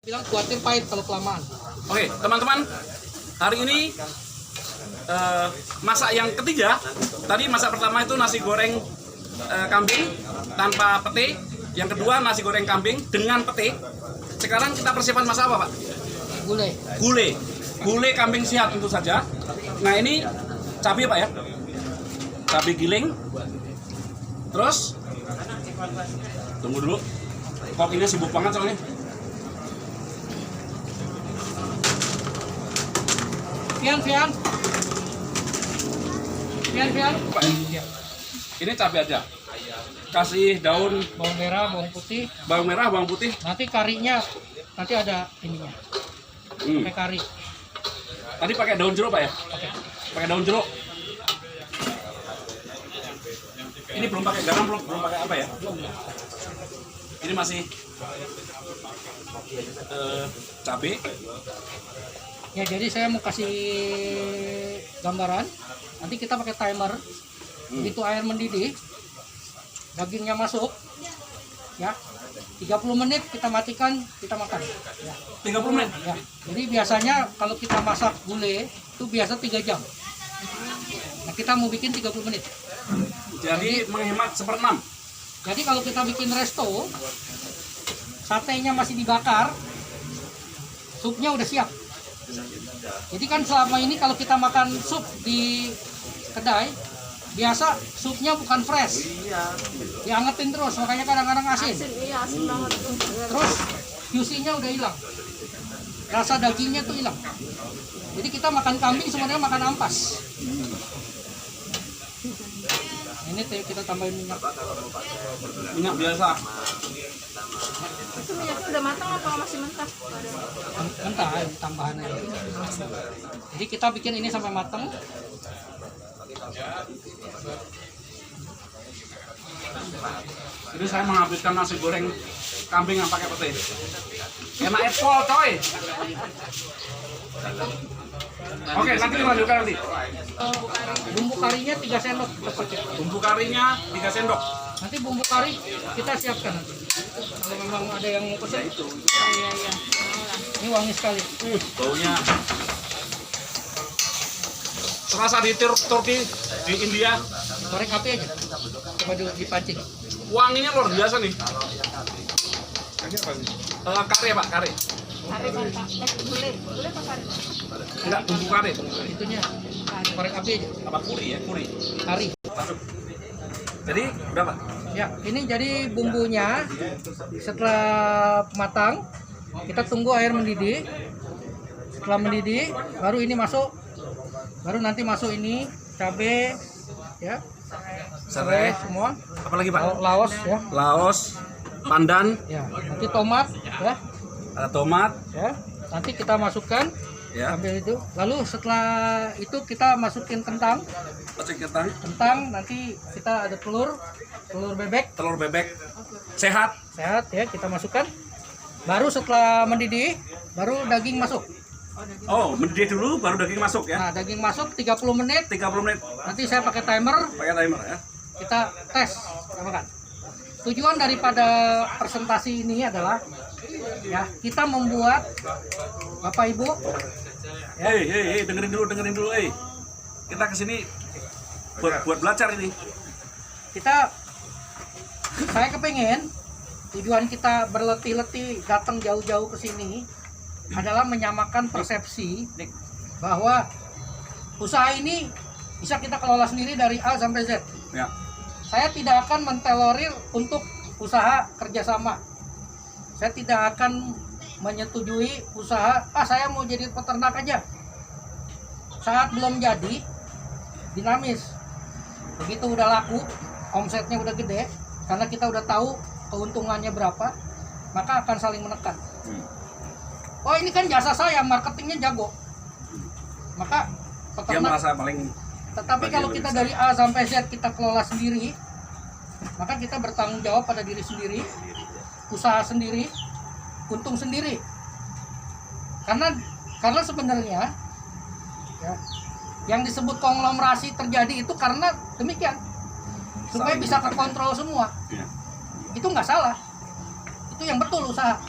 Bilang khawatir pahit kalau kelamaan. Oke, teman-teman, hari ini masak yang ketiga. Tadi masak pertama itu nasi goreng kambing tanpa pete. Yang kedua nasi goreng kambing dengan pete. Sekarang kita persiapan masak apa, Pak? Gulai. Gulai kambing sehat tentu saja. Nah, ini cabai, Pak ya. Cabai giling. Terus tunggu dulu. Kok ini sibuk banget soalnya. Pian. Ini cabai aja. Kasih daun Bawang merah, bawang putih. Nanti karinya nanti ada ininya. Pakai kari. Tadi pakai daun jeruk, Pak ya? Pakai daun jeruk. Ini belum pakai garam, belum pakai apa ya? Ini masih cabai. Ya, jadi saya mau kasih gambaran. Nanti kita pakai timer. Begitu air mendidih, dagingnya masuk. Ya. 30 menit kita matikan, kita makan. Ya. 30 menit. Ya. Jadi biasanya kalau kita masak gulai itu biasa 3 jam. Nah, kita mau bikin 30 menit. Jadi menghemat 1/6. Jadi kalau kita bikin resto, satenya masih dibakar, supnya udah siap. Jadi kan selama ini kalau kita makan sup di kedai, biasa supnya bukan fresh, diangetin terus, makanya kadang-kadang asin. Iya, asin banget tuh. Terus juicy-nya udah hilang, rasa dagingnya tuh hilang. Jadi kita makan kambing sebenarnya makan ampas. Ini kita tambahin minyak. Minyak biasa. Itu minyaknya udah matang apa masih mentah? Mentah, tambahan aja. Jadi kita bikin ini sampai matang. Jadi saya menghabiskan nasi goreng kambing yang pakai pete. Enak pol, coy. Oke, nanti dilanjutkan nanti. Bumbu karinya 3 sendok kita pakai. Bumbu karinya 3 sendok. Nanti bumbu kari kita siapkan nanti. Kalau memang ada yang mau pesen. Iya. Ini wangi sekali. Baunya terasa di Turki, di India. Korek api aja. Coba dulu dipancing. Wanginya luar biasa nih. Kari ya, Pak, kari. Kari bantah. Gulai apa kari? Enggak, bumbu kari. Itunya korek api aja. Apa kuri ya? Kuri. Kari. Masuk. Jadi berapa? Ya, ini jadi bumbunya. Setelah matang, kita tunggu air mendidih. Setelah mendidih, baru ini masuk. Baru nanti masuk ini cabai, ya, Serai semua. Apalagi, Pak? Laos, ya. Laos, pandan, Ya, nanti tomat, ya. ada tomat, Ya, nanti kita masukkan. ya. Ambil itu. Lalu setelah itu kita masukin kentang. Pecah kentang, Nanti kita ada telur bebek telur bebek, sehat. sehat ya, kita masukkan. Baru setelah mendidih, baru daging masuk. Oh, mendidih dulu, baru daging masuk ya. Nah, daging masuk 30 menit. 30 menit, Nanti saya pakai timer, pakai timer ya. kita tes, kita makan. Tujuan daripada presentasi ini adalah ya, kita membuat Bapak Ibu ya, Hei, dengerin dulu, Kita kesini buat belajar ini. saya kepengen tujuan kita berletih-letih datang jauh-jauh ke sini adalah menyamakan persepsi bahwa usaha ini bisa kita kelola sendiri dari A sampai Z. Ya. Saya tidak akan mentolerir untuk usaha kerjasama. Saya tidak akan menyetujui usaha, saya mau jadi peternak aja. Saat belum jadi, dinamis. Begitu udah laku, omsetnya udah gede, karena kita udah tahu keuntungannya berapa, maka akan saling menekan. Oh, ini kan jasa saya, marketingnya jago. Maka Dia peternak. merasa paling. Tetapi kalau kita dari A sampai Z kita kelola sendiri, maka kita bertanggung jawab pada diri sendiri, usaha sendiri, untung sendiri. Karena sebenarnya ya, yang disebut konglomerasi terjadi itu karena demikian, supaya bisa terkontrol semua. Ya. Itu nggak salah, itu yang betul usaha.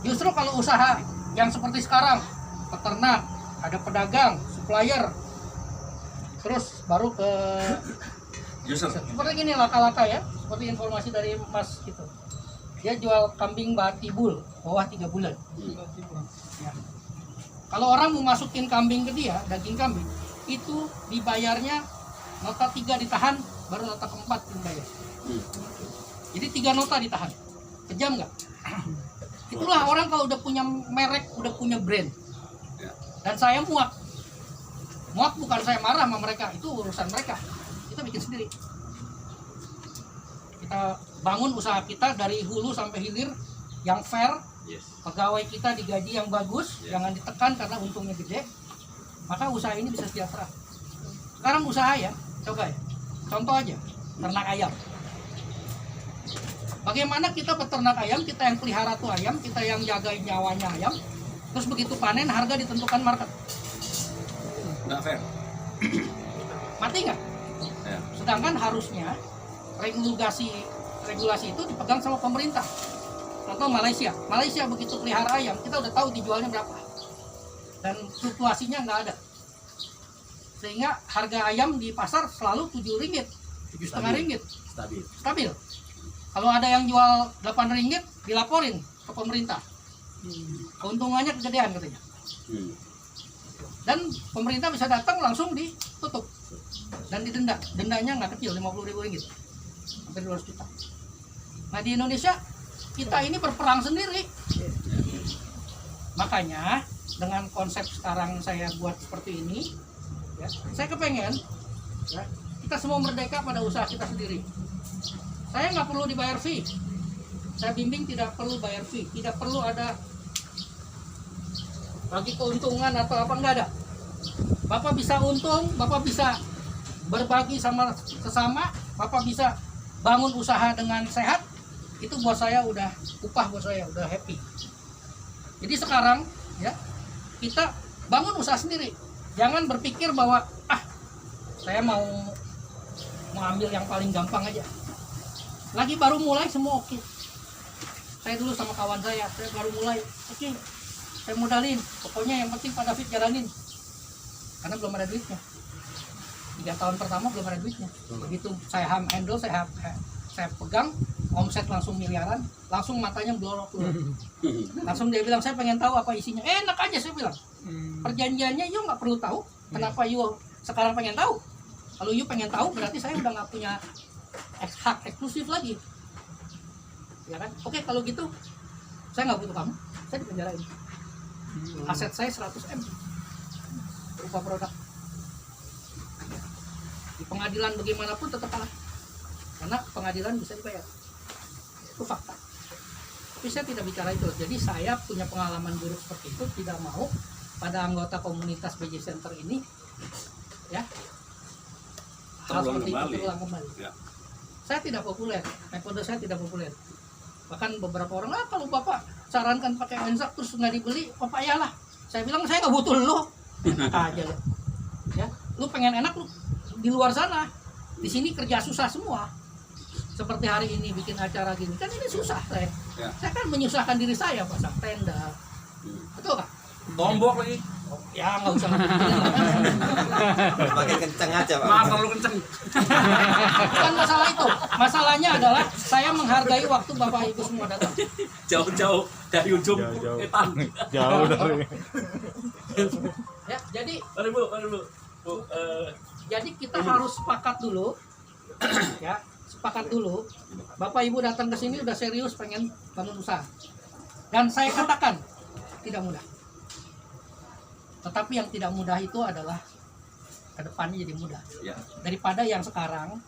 Justru kalau usaha yang seperti sekarang, peternak, ada pedagang, supplier, terus baru ke User. seperti gini laka-laka ya, seperti informasi dari Mas gitu. Dia jual kambing batibul bawah 3 bulan. Ya. Kalau orang mau masukin kambing ke dia, daging kambing, itu dibayarnya nota 3 ditahan, baru nota keempat dibayar. Jadi 3 nota ditahan. Kejam nggak? Itulah orang kalau udah punya merek, udah punya brand. Dan saya muak. Muak bukan saya marah sama mereka, itu urusan mereka. Kita bikin sendiri. Kita bangun usaha kita dari hulu sampai hilir yang fair. Pegawai kita digaji yang bagus, jangan ditekan karena untungnya gede. Maka usaha ini bisa sejahtera. Sekarang usaha ya, coba ya. Contoh aja, ternak ayam. Bagaimana kita peternak ayam, kita yang pelihara tuh ayam, kita yang jagain nyawanya ayam. Terus begitu panen, harga ditentukan market. Nggak fair. Mati nggak? Ya. Sedangkan harusnya regulasi itu dipegang sama pemerintah. Contoh Malaysia begitu pelihara ayam, kita udah tahu dijualnya berapa. Dan fluktuasinya nggak ada. Sehingga harga ayam di pasar selalu 7 ringgit, 7,5 ringgit. Stabil. Kalau ada yang jual 8 ringgit, dilaporin ke pemerintah. Keuntungannya kegedean katanya. Dan pemerintah bisa datang langsung ditutup dan didenda. Dendanya nggak kecil, 50.000 ringgit, hampir 200 juta. Nah di Indonesia kita ini berperang sendiri. Makanya dengan konsep sekarang saya buat seperti ini, ya, saya kepengen ya, kita semua merdeka pada usaha kita sendiri. Saya nggak perlu dibayar fee. Saya bimbing tidak perlu bayar fee, tidak perlu ada bagi keuntungan atau apa, nggak ada. Bapak bisa untung, Bapak bisa berbagi sama sesama, Bapak bisa bangun usaha dengan sehat, itu buat saya udah upah, buat saya udah happy. Jadi sekarang ya kita bangun usaha sendiri, jangan berpikir bahwa saya mau ambil yang paling gampang aja. Lagi baru mulai semua oke. Saya dulu sama kawan saya baru mulai, oke, saya modalin, pokoknya yang penting Pak David jalanin, karena belum ada duitnya. 3 tahun pertama belum ada duitnya. Begitu saya handle, saya pegang, omset langsung miliaran, langsung matanya blorok keluar. Langsung dia bilang, saya pengen tahu apa isinya. Enak aja saya bilang. Perjanjiannya you nggak perlu tahu. Kenapa you sekarang pengen tahu? Kalau you pengen tahu berarti saya udah nggak punya hak eksklusif lagi. Ya kan? Oke, kalau gitu saya nggak butuh kamu, saya dipenjarain. Aset saya 100M berupa produk. Di pengadilan bagaimanapun tetap kalah, karena pengadilan bisa dibayar. Itu fakta. Tapi saya tidak bicara itu. Jadi saya punya pengalaman buruk seperti itu, tidak mau pada anggota komunitas BJ Center ini ya hal seperti itu terulang kembali. Ya. Saya tidak populer, metode saya tidak populer. Bahkan beberapa orang, kalau Bapak sarankan pakai Wenzak terus nggak dibeli, oh payahlah. Saya bilang, saya nggak butuh lo. Enak aja lo. Ya, lu pengen enak lu di luar sana. Di sini kerja susah semua. Seperti hari ini bikin acara gini, kan ini susah saya. Ya. Saya kan menyusahkan diri saya, pasang tenda. Betul nggak? Tombok lagi. Ya nggak usah. Makin kenceng aja Pak. Terlalu kenceng. Bukan masalah itu. Masalahnya adalah saya menghargai waktu Bapak Ibu semua datang. Jauh-jauh dari ujung etan. Jauh dari. Ya, jadi. Mari Bu. Bu, jadi kita harus sepakat dulu, ya, sepakat dulu. Bapak Ibu datang ke sini udah serius pengen bangun usaha. Dan saya katakan tidak mudah. Tetapi yang tidak mudah itu adalah kedepannya jadi mudah. Ya. Daripada yang sekarang,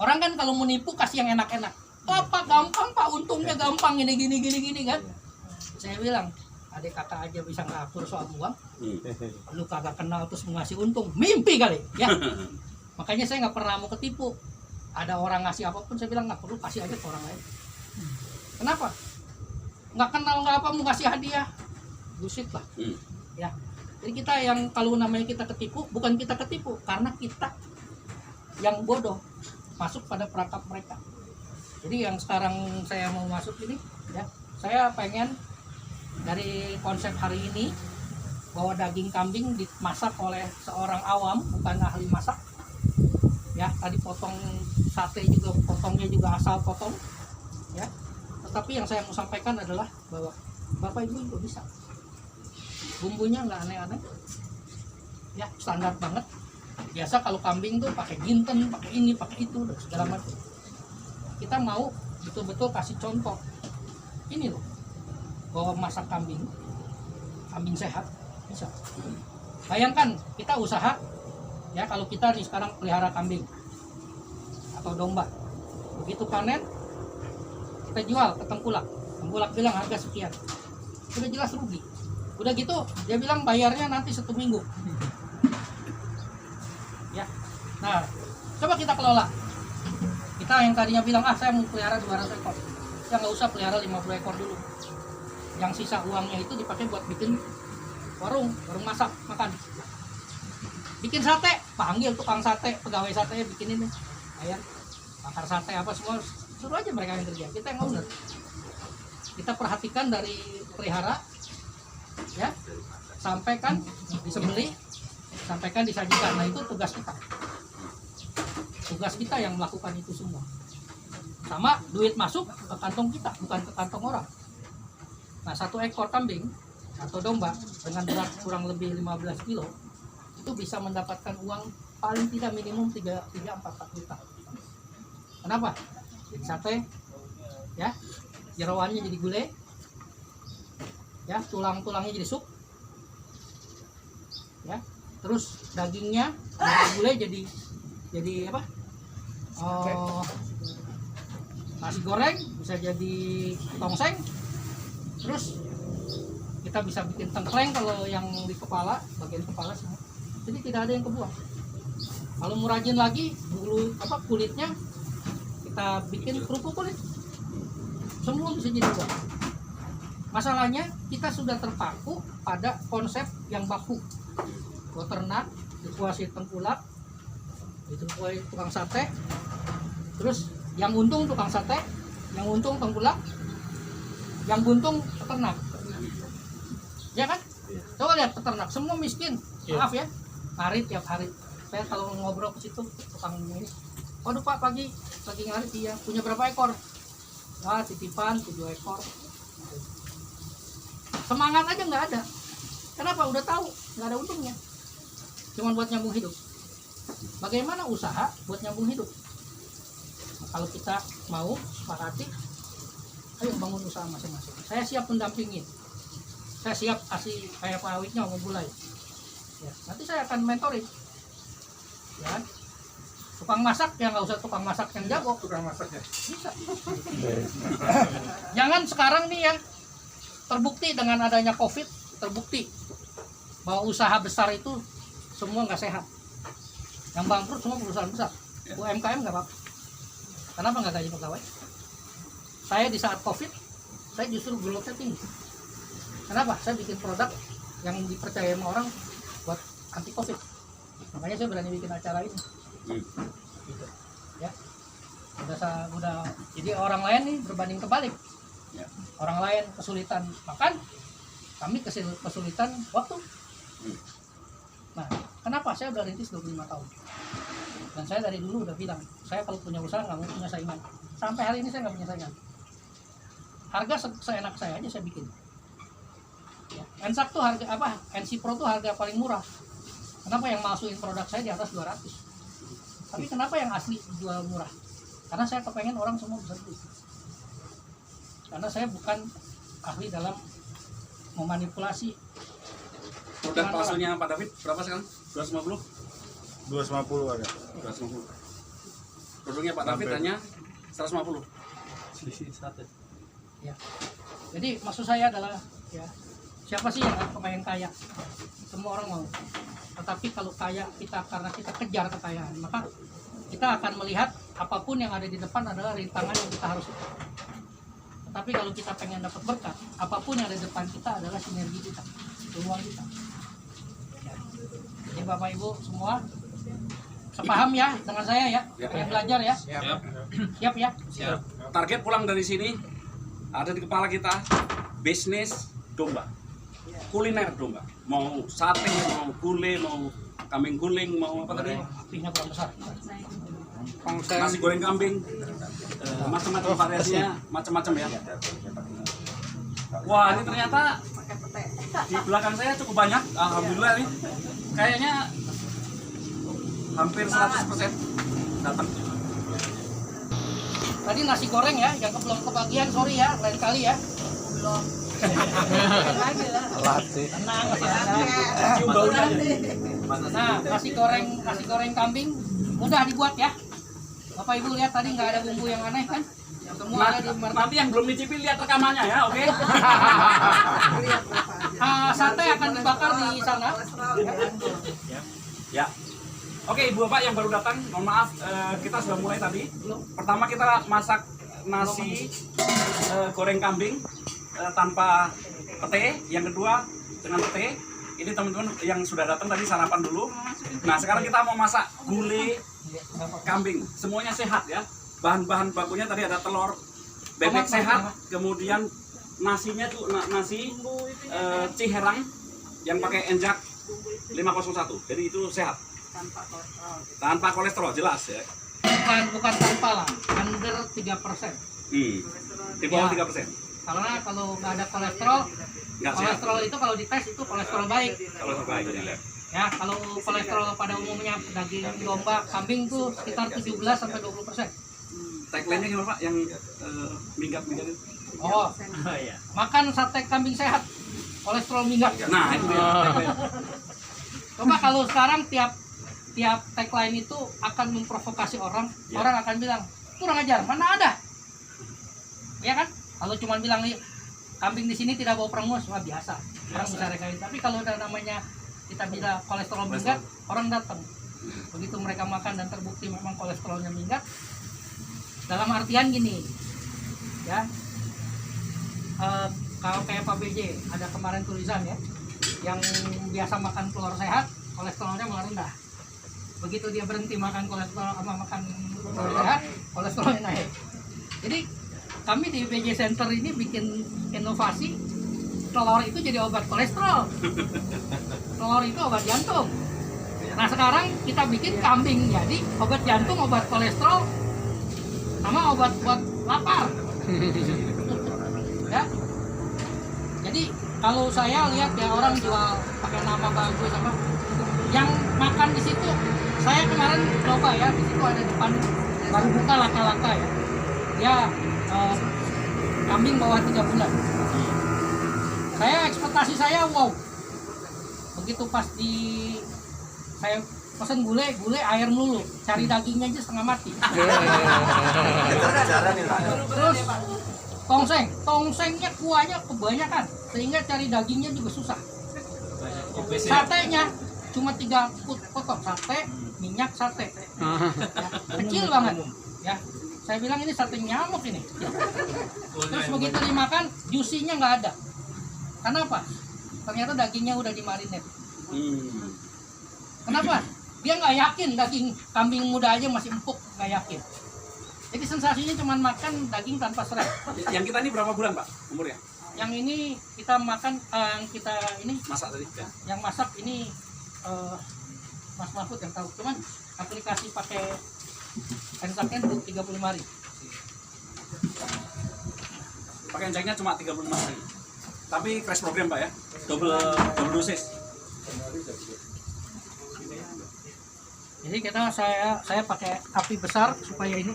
orang kan kalau menipu kasih yang enak-enak. Pak gampang Pak, untungnya gampang ini gini kan. Saya bilang, adik kakak aja bisa ngatur soal uang. Lu kagak kenal terus ngasih untung, mimpi kali ya. Makanya saya nggak pernah mau ketipu. Ada orang ngasih apapun saya bilang nggak perlu, kasih aja ke orang lain. Kenapa? Nggak kenal nggak apa mau ngasih hadiah, bullshit lah. Ya. Jadi kita yang kalau namanya kita ketipu, bukan kita ketipu karena kita yang bodoh masuk pada perangkap mereka. Jadi yang sekarang saya mau masuk ini, ya, saya pengen dari konsep hari ini bahwa daging kambing dimasak oleh seorang awam, bukan ahli masak. Ya, tadi potong sate juga, potongnya juga asal potong. Ya, tetapi yang saya mau sampaikan adalah bahwa Bapak Ibu juga bisa. Bumbunya nggak aneh-aneh. Ya, standar banget. Biasa kalau kambing tuh pakai jinten, pakai ini, pakai itu, dan segala macam. Kita mau betul-betul kasih contoh. Ini loh, bahwa masak kambing sehat bisa. Bayangkan kita usaha, ya kalau kita nih sekarang pelihara kambing atau domba, begitu panen kita jual ke tengkulak bilang harga sekian, udah jelas rugi. Udah gitu dia bilang bayarnya nanti 1 minggu. Ya, nah coba kita kelola. Kita yang tadinya bilang saya mau pelihara 200 ekor, ya nggak usah pelihara 50 ekor dulu. Yang sisa uangnya itu dipakai buat bikin warung masak makan. Bikin sate, panggil tukang sate, pegawai sate bikin ini, ayam, bakar sate apa semua, suruh aja mereka yang kerja. Kita yang owner. Kita perhatikan dari pelihara, ya, sampaikan disembelih, sampaikan disajikan. Nah itu tugas kita. Tugas kita yang melakukan itu semua. Sama duit masuk ke kantong kita, bukan ke kantong orang. Nah 1 ekor kambing atau domba dengan berat kurang lebih 15 kilo itu bisa mendapatkan uang paling tidak minimum 3-4 juta. Kenapa? Jadi sate, ya, jeroannya jadi gulai, ya, tulang-tulangnya jadi sup, ya, terus dagingnya dari gulai jadi apa? Nasi goreng, bisa jadi tongseng, terus kita bisa bikin tengkleng kalau yang di kepala, bagian kepala semua. Jadi tidak ada yang kebuang. Kalau mau rajin lagi, kulitnya kita bikin kerupuk kulit. Semua bisa jadi uang. Masalahnya kita sudah terpaku pada konsep yang baku. Peternak, dikuasai tengkulak, dikuasai tukang sate, terus yang untung tukang sate, yang untung tengkulak, yang buntung peternak. Ya kan? Coba lihat peternak, semua miskin. Maaf ya, ngarit tiap hari. Saya kalau ngobrol ke situ tukang ini, waduh Pak, pagi ngarit, iya. Punya berapa ekor? Wah, titipan 7 ekor. Semangat aja nggak ada. Kenapa? Udah tahu nggak ada untungnya. Cuma buat nyambung hidup. Bagaimana usaha buat nyambung hidup? Nah, kalau kita mau sepakati, ayo bangun usaha masing-masing. Saya siap mendampingin. Saya siap kasih kayak Pak Awitnya mau mulai. Ya, nanti saya akan mentoring. Ya kan? Tukang masak ya nggak usah tukang masak yang jago. Tukang masaknya bisa. Jangan sekarang nih ya, terbukti dengan adanya COVID, terbukti bahwa usaha besar itu semua nggak sehat. Yang bangkrut semua perusahaan besar. UMKM nggak apa-apa. Kenapa nggak gaji pegawai? Saya di saat COVID, saya justru growth-nya tinggi. Kenapa? Saya bikin produk yang dipercaya sama orang buat anti COVID. Makanya saya berani bikin acara ini. Gitu. Ya. Udah jadi orang lain nih berbanding terbalik. Ya. Orang lain kesulitan makan, kami kesulitan waktu. Nah, kenapa? Saya udah rintis 25 tahun. Dan saya dari dulu udah bilang, saya kalau punya usaha nggak mau punya saingan. Sampai hari ini saya nggak punya saingan. Harga seenak saya aja saya bikin. Ya. NSAK tuh harga apa? NC Pro tuh harga paling murah. Kenapa yang masukin produk saya di atas 200? Tapi kenapa yang asli jual murah? Karena saya kepengen orang semua bisa beli. Karena saya bukan ahli dalam memanipulasi. Produk palsunya Pak David berapa sekarang? 250? 250 ada. 250. Produknya Pak David hanya 150. Selisih 1. Ya. Jadi maksud saya adalah ya, siapa sih yang kepengen kaya? Semua orang mau. Tetapi kalau kaya kita karena kita kejar kekayaan, maka kita akan melihat apapun yang ada di depan adalah rintangan yang kita harus. Tetapi kalau kita pengen dapat berkat, apapun yang ada di depan kita adalah sinergi kita, peluang kita. Ya. Jadi Bapak Ibu semua sepaham ya dengan saya ya, yang belajar ya. Siap ya. Siap. Target pulang dari sini ada di kepala kita, bisnis domba. Kuliner domba. Mau sate, mau gulai, mau kambing guling, mau apa tadi? Apinya kurang besar. Nasi goreng kambing. Macam-macam variasinya, macam-macam ya. Wah, ini ternyata di belakang saya cukup banyak. Alhamdulillah nih. Kayaknya hampir 100% datang. Tadi nasi goreng ya, yang belum kebagian, sorry ya, lain kali ya. Belum. Telat sih. Tenang ya. Cium baunya aja. Nah, nasi goreng kambing mudah dibuat ya. Bapak Ibu lihat tadi nggak ada bumbu yang aneh kan? Semua ada di martabak. Nanti yang belum mencicipi lihat rekamannya ya, oke? Sate akan dibakar di sana. Ya. Oke, Ibu Bapak yang baru datang, mohon maaf kita sudah mulai tadi. Pertama kita masak nasi goreng kambing tanpa pete. Yang kedua dengan pete. Ini teman-teman yang sudah datang tadi sarapan dulu. Nah, sekarang kita mau masak gulai kambing. Semuanya sehat ya. Bahan-bahan bakunya tadi ada telur, bebek sehat, kemudian nasinya tuh nasi Ciherang yang pakai enjak 501. Jadi itu sehat. Tanpa kolesterol jelas ya. Bukan tanpa lah, under 3%. Di bawah 3%. Karena kalau nggak ada kolesterol, Nggak sehat. kolesterol itu kalau dites itu kolesterol baik. Kalau terbaik ya. Ya, kalau kolesterol pada umumnya daging domba, kambing tuh sekitar 17 sampai 20%. Tagline-nya gimana Pak? Yang minggat-minggat itu? Oh, makan sate kambing sehat, kolesterol minggat. Nah, itu dia. tagline. Coba kalau sekarang tiap tagline itu akan memprovokasi orang, Ya. orang akan bilang kurang ajar, mana ada? Ya kan? Kalau cuma bilang kambing di sini tidak bau perengus, wah biasa, orang bisa regain. Tapi kalau ada namanya kita bilang kolesterol minggat, orang datang. Begitu mereka makan dan terbukti memang kolesterolnya minggat, dalam artian gini, ya, kalau kayak Pak BJ ada kemarin tulisan ya, yang biasa makan telur sehat, kolesterolnya malah rendah. Begitu dia berhenti makan kolesterol sama makan telur sehat, kolesterolnya naik. Jadi kami di BJ Center ini bikin inovasi, telur itu jadi obat kolesterol, telur itu obat jantung. Nah sekarang kita bikin kambing jadi obat jantung, obat kolesterol, sama obat buat lapar. Ya. Jadi kalau saya lihat ya orang jual pakai nama bagus apa, yang makan di situ, saya kemarin coba ya, di situ ada depan baru buka laka-laka ya. Ya kambing bawah 3 bulan. Saya ekspektasi saya wow. Begitu pas saya pesen gulai air melulu, cari dagingnya aja setengah mati. Terus tongsengnya kuahnya kebanyakan sehingga cari dagingnya juga susah. Satenya cuma 3 potong sate, minyak sate, ya, kecil banget ya. Saya bilang ini sate nyamuk ini. Terus begitu dimakan, juicy-nya nggak ada. Kenapa? Ternyata dagingnya udah dimarinate. Kenapa? Dia nggak yakin daging kambing muda aja masih empuk, nggak yakin. Jadi sensasinya cuma makan daging tanpa serai. Yang kita ini berapa bulan Pak umurnya? Yang ini kita makan, kita ini Masak tadi ya? yang masak ini Mas Mahfud yang tahu. Cuman aplikasi pakai enjaknya 35 hari. Pakai enjaknya cuma 35 hari. Tapi crash program Pak ya? Double dosis. Jadi saya pakai api besar supaya ini